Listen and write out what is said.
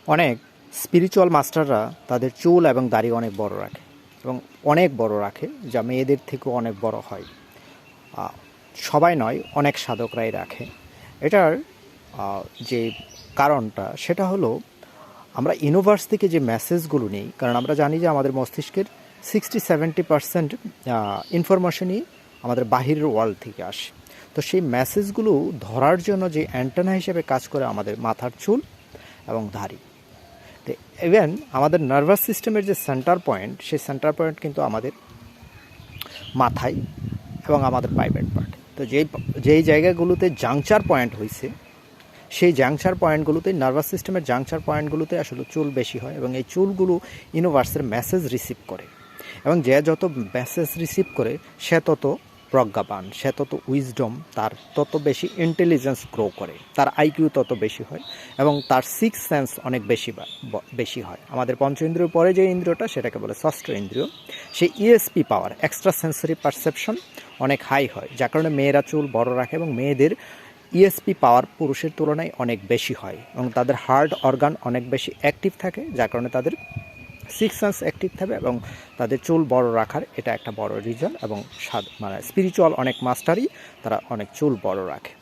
অনেক স্পিরিচুয়াল মাস্টাররা তাদের চুল এবং দাড়ি অনেক বড় রাখে এবং অনেক বড় রাখে, যা মেয়েদের থেকেও অনেক বড় হয়। সবাই নয়, অনেক সাধকরাই রাখে। এটার যে কারণটা সেটা হলো, আমরা ইউনিভার্স থেকে যে মেসেজগুলো নিই, কারণ আমরা জানি যে আমাদের মস্তিষ্কের 60-70% ইনফরমেশনই আমাদের বাহিরের ওয়ার্ল্ড থেকে আসে। তো সেই মেসেজগুলো ধরার জন্য যে অ্যান্টেনা হিসেবে কাজ করে আমাদের মাথার চুল এবং দাড়ি। তো ইভেন আমাদের নার্ভাস সিস্টেমের যে সেন্টার পয়েন্ট, সেই সেন্টার পয়েন্ট কিন্তু আমাদের মাথায় এবং আমাদের প্রাইভেট পার্ট। তো যেই জায়গাগুলোতে জাংচার পয়েন্ট হয়েছে, সেই জাংচার পয়েন্টগুলোতে, নার্ভাস সিস্টেমের জাংচার পয়েন্টগুলোতে আসলে চুল বেশি হয়, এবং এই চুলগুলো ইউনিভার্সের মেসেজ রিসিভ করে। এবং যে যত মেসেজ রিসিভ করে সে তত প্রজ্ঞাবান, সে তত উইজডম, তার তত বেশি ইন্টেলিজেন্স গ্রো করে, তার আইকিউ তত বেশি হয়, এবং তার সিক্স সেন্স অনেক বেশি হয়। আমাদের পঞ্চ ইন্দ্রিয় পরে যে ইন্দ্রিয়টা, সেটাকে বলে ষষ্ঠ ইন্দ্রিয়। সেই ইএসপি পাওয়ার, এক্সট্রা সেন্সরি পারসেপশন অনেক হাই হয়, যার কারণে মেয়েরা চুল বড় রাখে, এবং মেয়েদের ইএসপি পাওয়ার পুরুষের তুলনায় অনেক বেশি হয়, এবং তাদের হার্ট অর্গান অনেক বেশি অ্যাক্টিভ থাকে, যার কারণে তাদের সিক্স সেন্স অ্যাক্টিভ থাকে, এবং তাদের চুল বড় রাখার এটা একটা বড় রিজন। এবং স্পিরিচুয়াল অনেক মাস্টারই তারা অনেক চুল বড় রাখে।